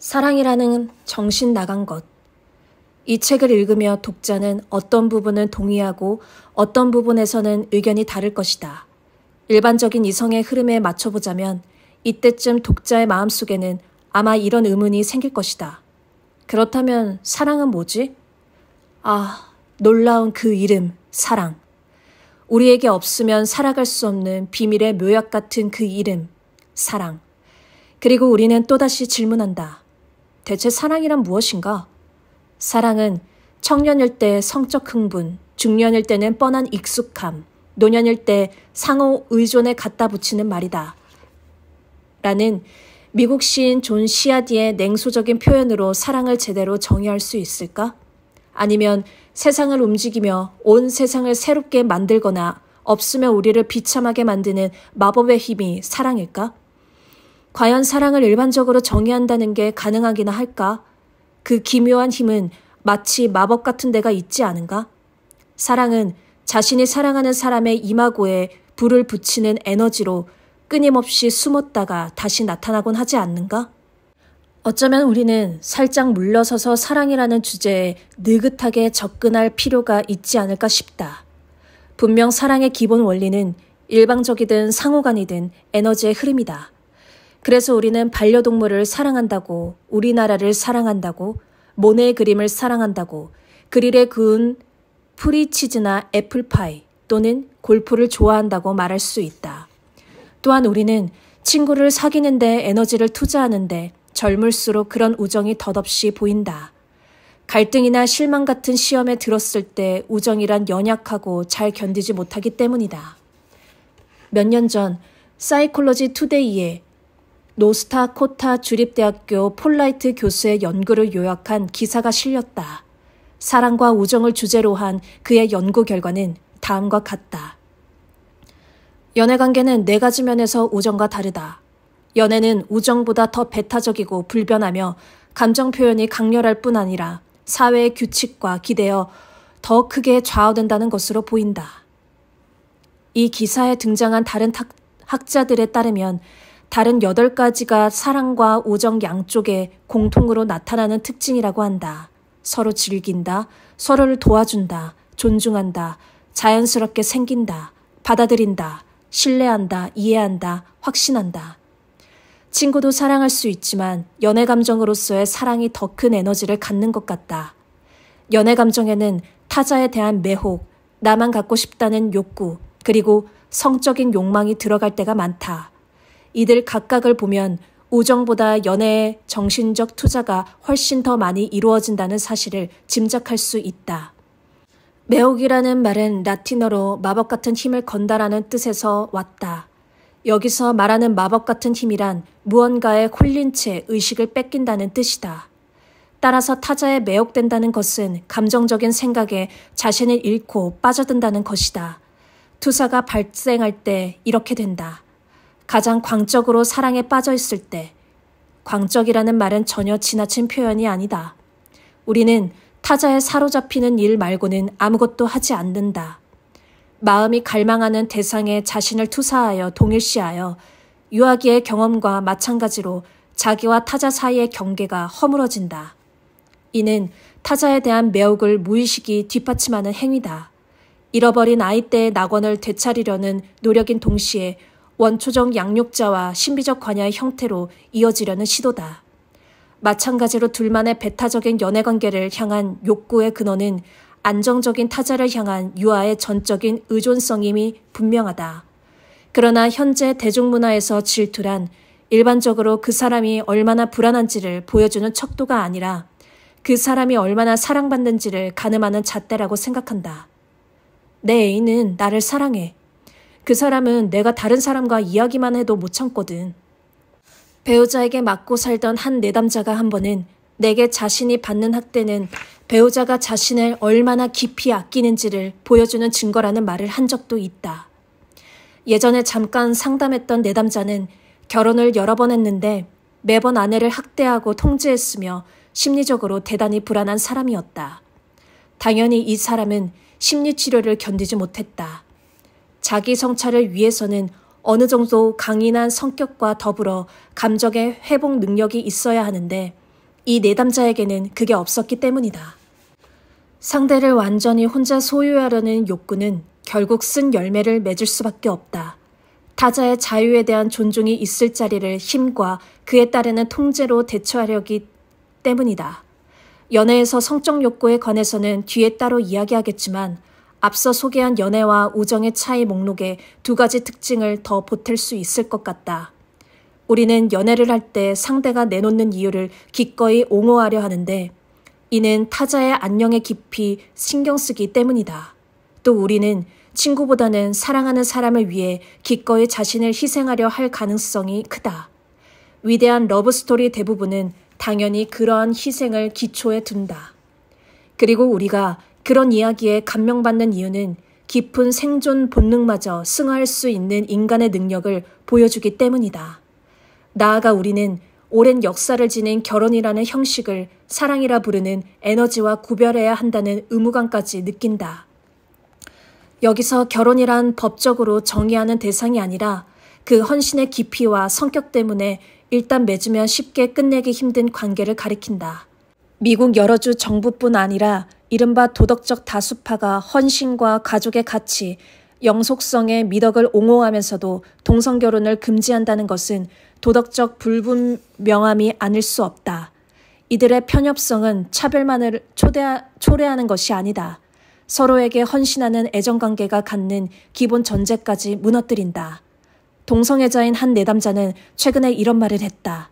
사랑이라는 정신 나간 것. 이 책을 읽으며 독자는 어떤 부분은 동의하고 어떤 부분에서는 의견이 다를 것이다. 일반적인 이성의 흐름에 맞춰보자면 이때쯤 독자의 마음속에는 아마 이런 의문이 생길 것이다. 그렇다면 사랑은 뭐지? 아, 놀라운 그 이름, 사랑. 우리에게 없으면 살아갈 수 없는 비밀의 묘약 같은 그 이름, 사랑. 그리고 우리는 또다시 질문한다. 대체 사랑이란 무엇인가? 사랑은 청년일 때 성적 흥분, 중년일 때는 뻔한 익숙함, 노년일 때 상호 의존에 갖다 붙이는 말이다. 라는 미국 시인 존 시아디의 냉소적인 표현으로 사랑을 제대로 정의할 수 있을까? 아니면 세상을 움직이며 온 세상을 새롭게 만들거나 없으면 우리를 비참하게 만드는 마법의 힘이 사랑일까? 과연 사랑을 일반적으로 정의한다는 게 가능하기나 할까? 그 기묘한 힘은 마치 마법 같은 데가 있지 않은가? 사랑은 자신이 사랑하는 사람의 이마고에 불을 붙이는 에너지로 끊임없이 숨었다가 다시 나타나곤 하지 않는가? 어쩌면 우리는 살짝 물러서서 사랑이라는 주제에 느긋하게 접근할 필요가 있지 않을까 싶다. 분명 사랑의 기본 원리는 일방적이든 상호간이든 에너지의 흐름이다. 그래서 우리는 반려동물을 사랑한다고, 우리나라를 사랑한다고, 모네의 그림을 사랑한다고, 그릴에 구운 프리치즈나 애플파이 또는 골프를 좋아한다고 말할 수 있다. 또한 우리는 친구를 사귀는 데 에너지를 투자하는데 젊을수록 그런 우정이 덧없이 보인다. 갈등이나 실망 같은 시험에 들었을 때 우정이란 연약하고 잘 견디지 못하기 때문이다. 몇 년 전 사이콜로지 투데이에 노스타코타 주립대학교 폴라이트 교수의 연구를 요약한 기사가 실렸다. 사랑과 우정을 주제로 한 그의 연구 결과는 다음과 같다. 연애관계는 4가지 면에서 우정과 다르다. 연애는 우정보다 더 배타적이고 불변하며 감정 표현이 강렬할 뿐 아니라 사회의 규칙과 기대어 더 크게 좌우된다는 것으로 보인다. 이 기사에 등장한 다른 학자들에 따르면 다른 8가지가 사랑과 우정 양쪽에 공통으로 나타나는 특징이라고 한다. 서로 즐긴다, 서로를 도와준다, 존중한다, 자연스럽게 생긴다, 받아들인다, 신뢰한다, 이해한다, 확신한다. 친구도 사랑할 수 있지만 연애 감정으로서의 사랑이 더 큰 에너지를 갖는 것 같다. 연애 감정에는 타자에 대한 매혹, 나만 갖고 싶다는 욕구, 그리고 성적인 욕망이 들어갈 때가 많다. 이들 각각을 보면 우정보다 연애의 정신적 투자가 훨씬 더 많이 이루어진다는 사실을 짐작할 수 있다. 매혹이라는 말은 라틴어로 마법 같은 힘을 건다라는 뜻에서 왔다. 여기서 말하는 마법 같은 힘이란 무언가에 홀린 채 의식을 뺏긴다는 뜻이다. 따라서 타자에 매혹된다는 것은 감정적인 생각에 자신을 잃고 빠져든다는 것이다. 투사가 발생할 때 이렇게 된다. 가장 광적으로 사랑에 빠져 있을 때. 광적이라는 말은 전혀 지나친 표현이 아니다. 우리는 타자에 사로잡히는 일 말고는 아무것도 하지 않는다. 마음이 갈망하는 대상에 자신을 투사하여 동일시하여 유아기의 경험과 마찬가지로 자기와 타자 사이의 경계가 허물어진다. 이는 타자에 대한 매혹을 무의식이 뒷받침하는 행위다. 잃어버린 아이 때의 낙원을 되찾으려는 노력인 동시에 원초적 양육자와 신비적 관여의 형태로 이어지려는 시도다. 마찬가지로 둘만의 배타적인 연애관계를 향한 욕구의 근원은 안정적인 타자를 향한 유아의 전적인 의존성임이 분명하다. 그러나 현재 대중문화에서 질투란 일반적으로 그 사람이 얼마나 불안한지를 보여주는 척도가 아니라 그 사람이 얼마나 사랑받는지를 가늠하는 잣대라고 생각한다. 내 애인은 나를 사랑해. 그 사람은 내가 다른 사람과 이야기만 해도 못 참거든. 배우자에게 맞고 살던 한 내담자가 한 번은 내게 자신이 받는 학대는 배우자가 자신을 얼마나 깊이 아끼는지를 보여주는 증거라는 말을 한 적도 있다. 예전에 잠깐 상담했던 내담자는 결혼을 여러 번 했는데 매번 아내를 학대하고 통제했으며 심리적으로 대단히 불안한 사람이었다. 당연히 이 사람은 심리치료를 견디지 못했다. 자기 성찰을 위해서는 어느 정도 강인한 성격과 더불어 감정의 회복 능력이 있어야 하는데 이 내담자에게는 그게 없었기 때문이다. 상대를 완전히 혼자 소유하려는 욕구는 결국 쓴 열매를 맺을 수밖에 없다. 타자의 자유에 대한 존중이 있을 자리를 힘과 그에 따르는 통제로 대처하려기 때문이다. 연애에서 성적 욕구에 관해서는 뒤에 따로 이야기하겠지만 앞서 소개한 연애와 우정의 차이 목록에 두 가지 특징을 더 보탤 수 있을 것 같다. 우리는 연애를 할 때 상대가 내놓는 이유를 기꺼이 옹호하려 하는데 이는 타자의 안녕에 깊이 신경 쓰기 때문이다. 또 우리는 친구보다는 사랑하는 사람을 위해 기꺼이 자신을 희생하려 할 가능성이 크다. 위대한 러브스토리 대부분은 당연히 그러한 희생을 기초에 둔다. 그리고 우리가 그런 이야기에 감명받는 이유는 깊은 생존 본능마저 승화할 수 있는 인간의 능력을 보여주기 때문이다. 나아가 우리는 오랜 역사를 지닌 결혼이라는 형식을 사랑이라 부르는 에너지와 구별해야 한다는 의무감까지 느낀다. 여기서 결혼이란 법적으로 정의하는 대상이 아니라 그 헌신의 깊이와 성격 때문에 일단 맺으면 쉽게 끝내기 힘든 관계를 가리킨다. 미국 여러 주 정부뿐 아니라 이른바 도덕적 다수파가 헌신과 가족의 가치, 영속성의 미덕을 옹호하면서도 동성결혼을 금지한다는 것은 도덕적 불분명함이 아닐 수 없다. 이들의 편협성은 차별만을 초래하는 것이 아니다. 서로에게 헌신하는 애정관계가 갖는 기본 전제까지 무너뜨린다. 동성애자인 한 내담자는 최근에 이런 말을 했다.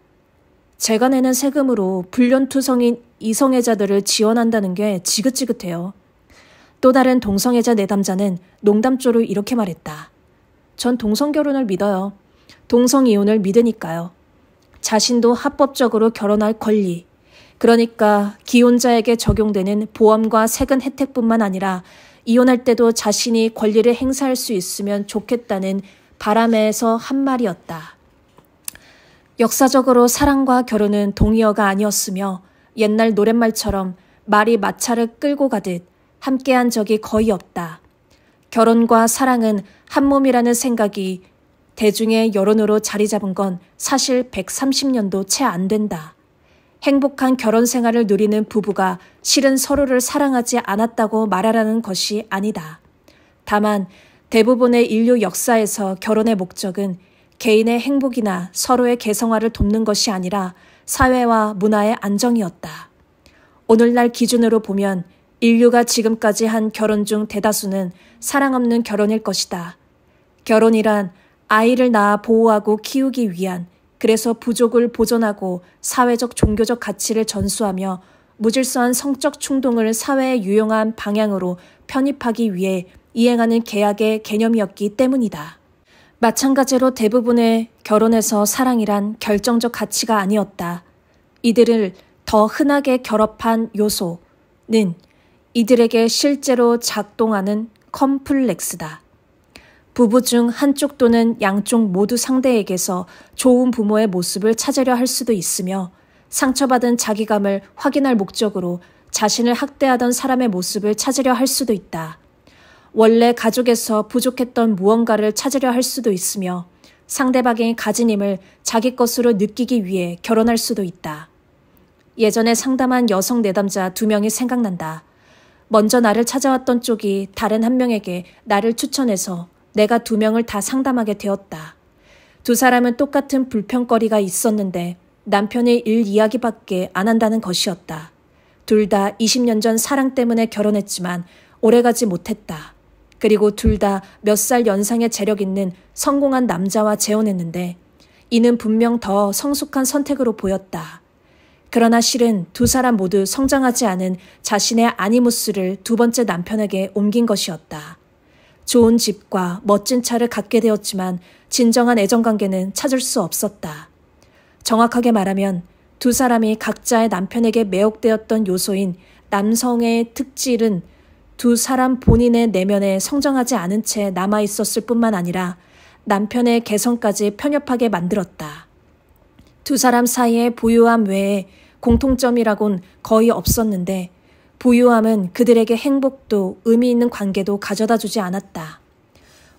제가 내는 세금으로 불륜투성인 이성애자들을 지원한다는 게 지긋지긋해요. 또 다른 동성애자 내담자는 농담조로 이렇게 말했다. 전 동성결혼을 믿어요. 동성이혼을 믿으니까요. 자신도 합법적으로 결혼할 권리. 그러니까 기혼자에게 적용되는 보험과 세금 혜택뿐만 아니라 이혼할 때도 자신이 권리를 행사할 수 있으면 좋겠다는 바람에서 한 말이었다. 역사적으로 사랑과 결혼은 동의어가 아니었으며 옛날 노랫말처럼 말이 마차를 끌고 가듯 함께한 적이 거의 없다. 결혼과 사랑은 한 몸이라는 생각이 대중의 여론으로 자리 잡은 건 사실 130년도 채 안 된다. 행복한 결혼 생활을 누리는 부부가 실은 서로를 사랑하지 않았다고 말하라는 것이 아니다. 다만 대부분의 인류 역사에서 결혼의 목적은 개인의 행복이나 서로의 개성화를 돕는 것이 아니라 사회와 문화의 안정이었다. 오늘날 기준으로 보면 인류가 지금까지 한 결혼 중 대다수는 사랑 없는 결혼일 것이다. 결혼이란 아이를 낳아 보호하고 키우기 위한, 그래서 부족을 보존하고 사회적 종교적 가치를 전수하며 무질서한 성적 충동을 사회에 유용한 방향으로 편입하기 위해 이행하는 계약의 개념이었기 때문이다. 마찬가지로 대부분의 결혼에서 사랑이란 결정적 가치가 아니었다. 이들을 더 흔하게 결합한 요소는 이들에게 실제로 작동하는 컴플렉스다. 부부 중 한쪽 또는 양쪽 모두 상대에게서 좋은 부모의 모습을 찾으려 할 수도 있으며 상처받은 자기감을 확인할 목적으로 자신을 학대하던 사람의 모습을 찾으려 할 수도 있다. 원래 가족에서 부족했던 무언가를 찾으려 할 수도 있으며 상대방이 가진 힘을 자기 것으로 느끼기 위해 결혼할 수도 있다. 예전에 상담한 여성 내담자 2명이 생각난다. 먼저 나를 찾아왔던 쪽이 다른 한 명에게 나를 추천해서 내가 2명을 다 상담하게 되었다. 2 사람은 똑같은 불평거리가 있었는데 남편의 일 이야기밖에 안 한다는 것이었다. 둘 다 20년 전 사랑 때문에 결혼했지만 오래가지 못했다. 그리고 둘 다 몇 살 연상의 재력 있는 성공한 남자와 재혼했는데 이는 분명 더 성숙한 선택으로 보였다. 그러나 실은 2 사람 모두 성장하지 않은 자신의 아니무스를 2번째 남편에게 옮긴 것이었다. 좋은 집과 멋진 차를 갖게 되었지만 진정한 애정관계는 찾을 수 없었다. 정확하게 말하면 2 사람이 각자의 남편에게 매혹되었던 요소인 남성의 특질은 2 사람 본인의 내면에 성장하지 않은 채 남아있었을 뿐만 아니라 남편의 개성까지 편협하게 만들었다. 2 사람 사이의 부유함 외에 공통점이라곤 거의 없었는데 부유함은 그들에게 행복도 의미 있는 관계도 가져다 주지 않았다.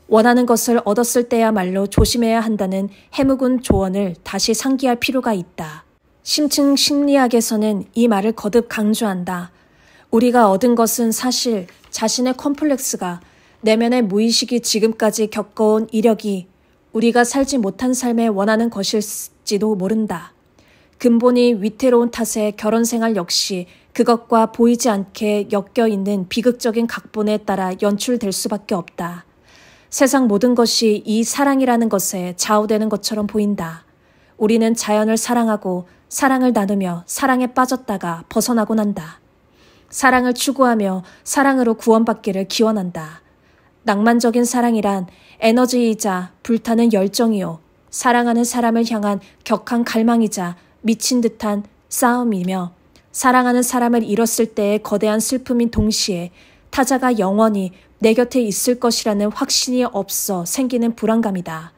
원하는 것을 얻었을 때야말로 조심해야 한다는 해묵은 조언을 다시 상기할 필요가 있다. 심층 심리학에서는 이 말을 거듭 강조한다. 우리가 얻은 것은 사실 자신의 컴플렉스가 내면의 무의식이 지금까지 겪어온 이력이 우리가 살지 못한 삶에 원하는 것일지도 모른다. 근본이 위태로운 탓에 결혼생활 역시 그것과 보이지 않게 엮여있는 비극적인 각본에 따라 연출될 수밖에 없다. 세상 모든 것이 이 사랑이라는 것에 좌우되는 것처럼 보인다. 우리는 자연을 사랑하고 사랑을 나누며 사랑에 빠졌다가 벗어나고 난다. 사랑을 추구하며 사랑으로 구원받기를 기원한다. 낭만적인 사랑이란 에너지이자 불타는 열정이요. 사랑하는 사람을 향한 격한 갈망이자 미친 듯한 싸움이며 사랑하는 사람을 잃었을 때의 거대한 슬픔인 동시에 타자가 영원히 내 곁에 있을 것이라는 확신이 없어 생기는 불안감이다.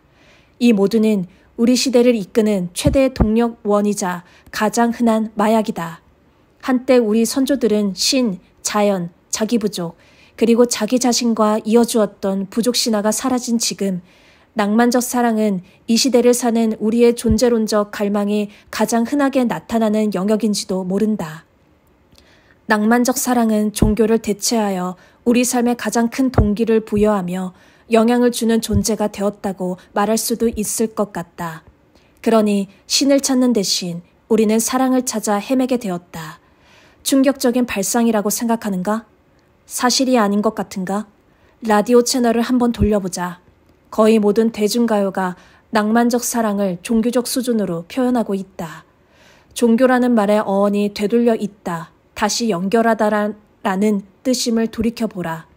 이 모두는 우리 시대를 이끄는 최대의 동력원이자 가장 흔한 마약이다. 한때 우리 선조들은 신, 자연, 자기 부족, 그리고 자기 자신과 이어주었던 부족 신화가 사라진 지금 낭만적 사랑은 이 시대를 사는 우리의 존재론적 갈망이 가장 흔하게 나타나는 영역인지도 모른다. 낭만적 사랑은 종교를 대체하여 우리 삶에 가장 큰 동기를 부여하며 영향을 주는 존재가 되었다고 말할 수도 있을 것 같다. 그러니 신을 찾는 대신 우리는 사랑을 찾아 헤매게 되었다. 충격적인 발상이라고 생각하는가? 사실이 아닌 것 같은가? 라디오 채널을 한번 돌려보자. 거의 모든 대중가요가 낭만적 사랑을 종교적 수준으로 표현하고 있다. 종교라는 말의 어원이 되돌려 있다. 다시 연결하다라는 뜻임을 돌이켜보라.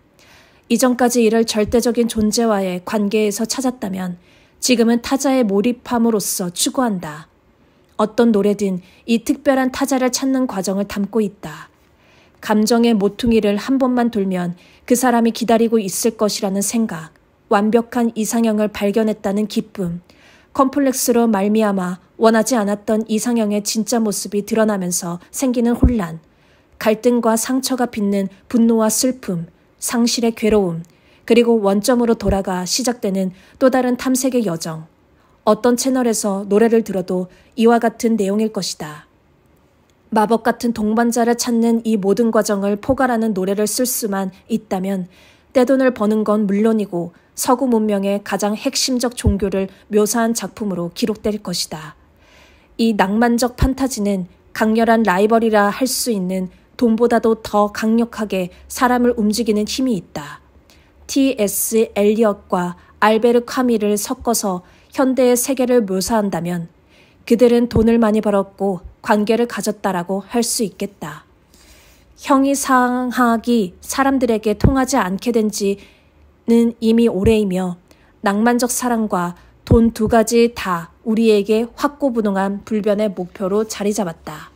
이전까지 이를 절대적인 존재와의 관계에서 찾았다면 지금은 타자에 몰입함으로써 추구한다. 어떤 노래든 이 특별한 타자를 찾는 과정을 담고 있다. 감정의 모퉁이를 한 번만 돌면 그 사람이 기다리고 있을 것이라는 생각, 완벽한 이상형을 발견했다는 기쁨, 컴플렉스로 말미암아 원하지 않았던 이상형의 진짜 모습이 드러나면서 생기는 혼란, 갈등과 상처가 빚는 분노와 슬픔, 상실의 괴로움, 그리고 원점으로 돌아가 시작되는 또 다른 탐색의 여정. 어떤 채널에서 노래를 들어도 이와 같은 내용일 것이다. 마법 같은 동반자를 찾는 이 모든 과정을 포괄하는 노래를 쓸 수만 있다면 떼돈을 버는 건 물론이고 서구 문명의 가장 핵심적 종교를 묘사한 작품으로 기록될 것이다. 이 낭만적 판타지는 강렬한 라이벌이라 할 수 있는 돈보다도 더 강력하게 사람을 움직이는 힘이 있다. T.S. 엘리엇과 알베르 카미를 섞어서 현대의 세계를 묘사한다면 그들은 돈을 많이 벌었고 관계를 가졌다라고 할 수 있겠다. 형이상학이 사람들에게 통하지 않게 된 지는 이미 오래이며 낭만적 사랑과 돈 두 가지 다 우리에게 확고부동한 불변의 목표로 자리 잡았다.